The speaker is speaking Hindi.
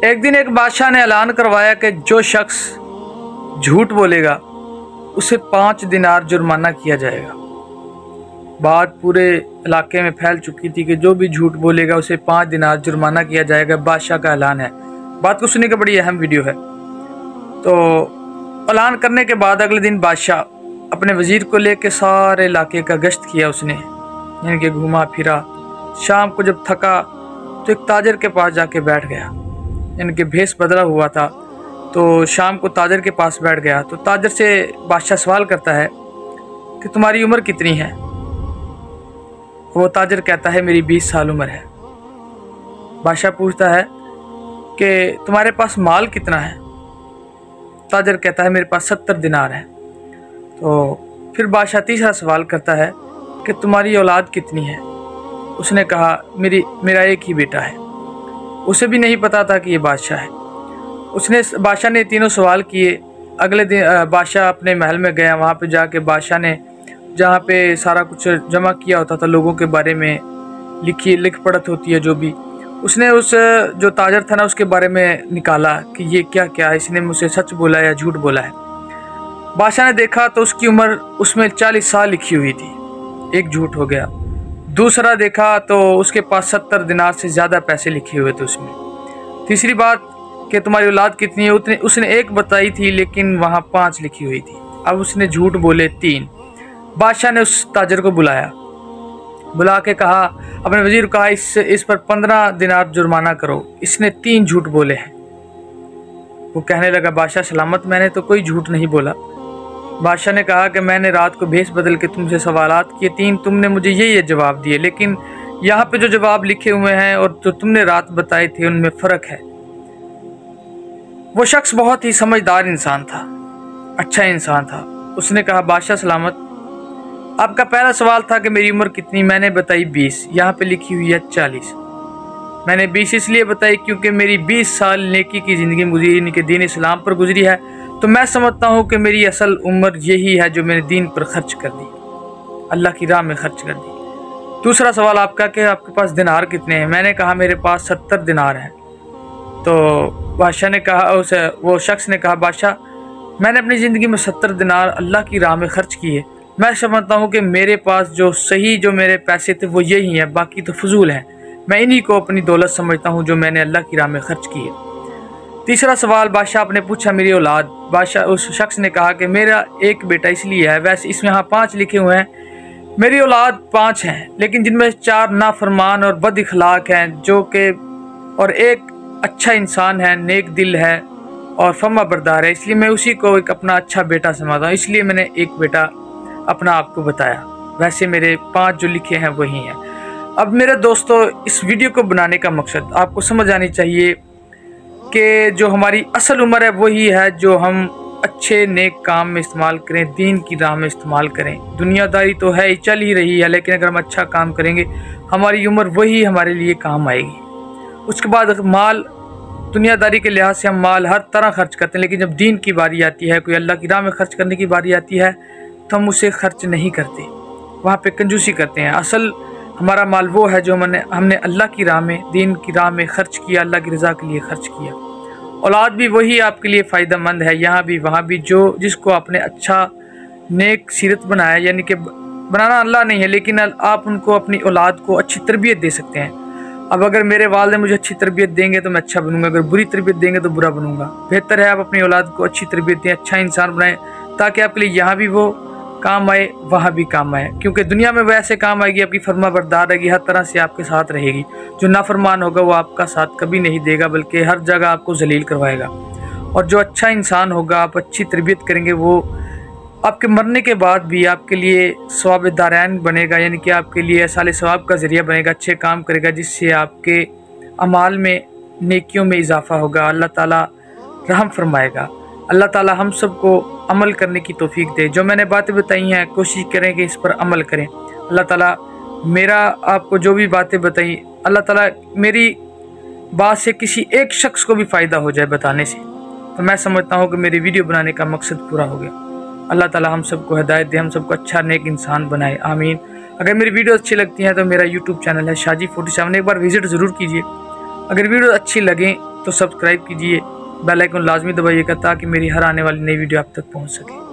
एक दिन एक बादशाह ने ऐलान करवाया कि जो शख्स झूठ बोलेगा उसे 5 दिनार जुर्माना किया जाएगा। बात पूरे इलाके में फैल चुकी थी कि जो भी झूठ बोलेगा उसे 5 दिनार जुर्माना किया जाएगा। बादशाह का ऐलान है। बात को सुनने का बड़ी अहम वीडियो है। तो ऐलान करने के बाद अगले दिन बादशाह अपने वजीर को लेकर सारे इलाके का गश्त किया उसने, यानी कि घूमा फिरा। शाम को जब थका तो एक ताजर के पास जाके बैठ गया, यानी कि भेष बदला हुआ था। तो शाम को ताजर के पास बैठ गया तो ताजर से बादशाह सवाल करता है कि तुम्हारी उम्र कितनी है। वो ताजर कहता है मेरी 20 साल उम्र है। बादशाह पूछता है कि तुम्हारे पास माल कितना है। ताजर कहता है मेरे पास 70 दिनार है। तो फिर बादशाह तीसरा सवाल करता है कि तुम्हारी औलाद कितनी है। उसने कहा मेरा एक ही बेटा है। उसे भी नहीं पता था कि ये बादशाह है। बादशाह ने तीनों सवाल किए। अगले दिन बादशाह अपने महल में गया। वहाँ पे जाके बादशाह ने जहाँ पे सारा कुछ जमा किया होता था, लोगों के बारे में लिख पढ़त होती है जो भी, उसने उस जो ताजर था ना उसके बारे में निकाला कि ये क्या क्या इसने मुझसे सच बोला या झूठ बोला है। बादशाह ने देखा तो उसकी उम्र उसमें 40 साल लिखी हुई थी। एक झूठ हो गया। दूसरा देखा तो उसके पास 70 दिनार से ज़्यादा पैसे लिखे हुए थे उसमें। तीसरी बात कि तुम्हारी औलाद कितनी है, उसने एक बताई थी लेकिन वहाँ 5 लिखी हुई थी। अब उसने झूठ बोले 3। बादशाह ने उस ताजर को बुला के कहा, अपने वजीर को कहा इस पर 15 दिनार जुर्माना करो, इसने 3 झूठ बोले हैं। वो कहने लगा बादशाह सलामत, मैंने तो कोई झूठ नहीं बोला। बादशाह ने कहा कि मैंने रात को भेष बदल के तुमसे सवालात किए 3, तुमने मुझे ये जवाब दिए, लेकिन यहाँ पे जो जवाब लिखे हुए हैं और जो तुमने रात बताए थे उनमें फ़र्क है। वो शख्स बहुत ही समझदार इंसान था, अच्छा इंसान था। उसने कहा बादशाह सलामत, आपका पहला सवाल था कि मेरी उम्र कितनी, मैंने बताई 20, यहाँ पे लिखी हुई है 40। मैंने 20 इसलिए बताई क्योंकि मेरी 20 साल नेकी की ज़िंदगी गुजरी, यानी कि दीन इस्लाम पर गुजरी है। तो मैं समझता हूँ कि मेरी असल उम्र यही है जो मैंने दीन पर खर्च कर दी, अल्लाह की राह में खर्च कर दी। दूसरा सवाल आपका कि आपके पास दिनार कितने हैं। मैंने कहा मेरे पास 70 दिनार हैं। तो बादशाह ने कहा, वो शख्स ने कहा बादशाह मैंने अपनी ज़िंदगी में 70 दिनार अल्लाह की राह में ख़र्च किए। मैं समझता हूँ कि मेरे पास जो मेरे पैसे थे वो यही हैं, बाकी तो फजूल हैं। मैं इन्हीं को अपनी दौलत समझता हूँ जो मैंने अल्लाह की राह में ख़र्च किए। तीसरा सवाल बादशाह आपने पूछा मेरी औलाद। बादशाह उस शख्स ने कहा कि मेरा एक बेटा इसलिए है, वैसे इसमें यहाँ 5 लिखे हुए हैं। मेरी औलाद 5 हैं, लेकिन जिनमें 4 नाफरमान और बद इखलाक हैं और एक अच्छा इंसान है, नेक दिल है और फमा बरदार है, इसलिए मैं उसी को एक अपना अच्छा बेटा समझता हूँ। इसलिए मैंने एक बेटा अपना आपको बताया, वैसे मेरे 5 जो लिखे हैं वही हैं। अब मेरे दोस्तों, इस वीडियो को बनाने का मकसद आपको समझ आनी चाहिए कि जो हमारी असल उम्र है वही है जो हम अच्छे नेक काम में इस्तेमाल करें, दीन की राह में इस्तेमाल करें। दुनियादारी तो है ही, चल ही रही है, लेकिन अगर हम अच्छा काम करेंगे हमारी उम्र वही हमारे लिए काम आएगी। उसके बाद माल, दुनियादारी के लिहाज से हम माल हर तरह खर्च करते हैं, लेकिन जब दीन की बारी आती है, कोई अल्लाह की राह में खर्च करने की बारी आती है तो हम उसे खर्च नहीं करते, वहाँ पे कंजूसी करते हैं। असल हमारा माल वो है जो हमने अल्लाह की राह में, दीन की राह में खर्च किया, अल्लाह की रज़ा के लिए खर्च किया। औलाद भी वही आपके लिए फ़ायदेमंद है, यहाँ भी वहाँ भी, जिसको आपने अच्छा नेक सीरत बनाया, यानी कि बनाना अल्लाह नहीं है, लेकिन आप उनको, अपनी औलाद को अच्छी तरबियत दे सकते हैं। अब अगर मेरे वालिद मुझे अच्छी तरबियत देंगे तो मैं अच्छा बनूंगा, अगर बुरी तरबियत देंगे तो बुरा बनूंगा। बेहतर है आप अपनी औलाद को अच्छी तरबियत दें, अच्छा इंसान बनाएं, ताकि आपके लिए यहाँ भी वो काम आए, वहाँ भी काम आए। क्योंकि दुनिया में वो ऐसे काम आएगी, आपकी फरमा बरदार रहेगी, हर तरह से आपके साथ रहेगी। जो नाफरमान होगा वो आपका साथ कभी नहीं देगा, बल्कि हर जगह आपको जलील करवाएगा। और जो अच्छा इंसान होगा, आप अच्छी तरबियत करेंगे, वो आपके मरने के बाद भी आपके लिए सवाब दारैन बनेगा, यानी कि आपके लिए साले सवाब का ज़रिया बनेगा, अच्छे काम करेगा, जिससे आपके अमाल में, नेकियों में इजाफ़ा होगा। अल्लाह ताला रहम फरमाएगा। अल्लाह ताला हम सबको अमल करने की तौफीक दे। जो मैंने बातें बताई हैं कोशिश करें कि इस पर अमल करें। अल्लाह ताला मेरा आपको जो भी बातें बताई, अल्लाह ताला मेरी बात से किसी एक शख्स को भी फ़ायदा हो जाए बताने से, तो मैं समझता हूँ कि मेरी वीडियो बनाने का मकसद पूरा हो गया। अल्लाह ताला हम सबको हिदायत दे, हम सबको अच्छा नेक इंसान बनाए, आमीन। अगर मेरी वीडियो अच्छी लगती हैं तो मेरा यूट्यूब चैनल है शाजी 47, एक बार विज़िट ज़रूर कीजिए। अगर वीडियो अच्छी लगे तो सब्सक्राइब कीजिए, बेल आइकन लाजमी दबाइएगा ताकि मेरी हर आने वाली नई वीडियो आप तक पहुंच सके।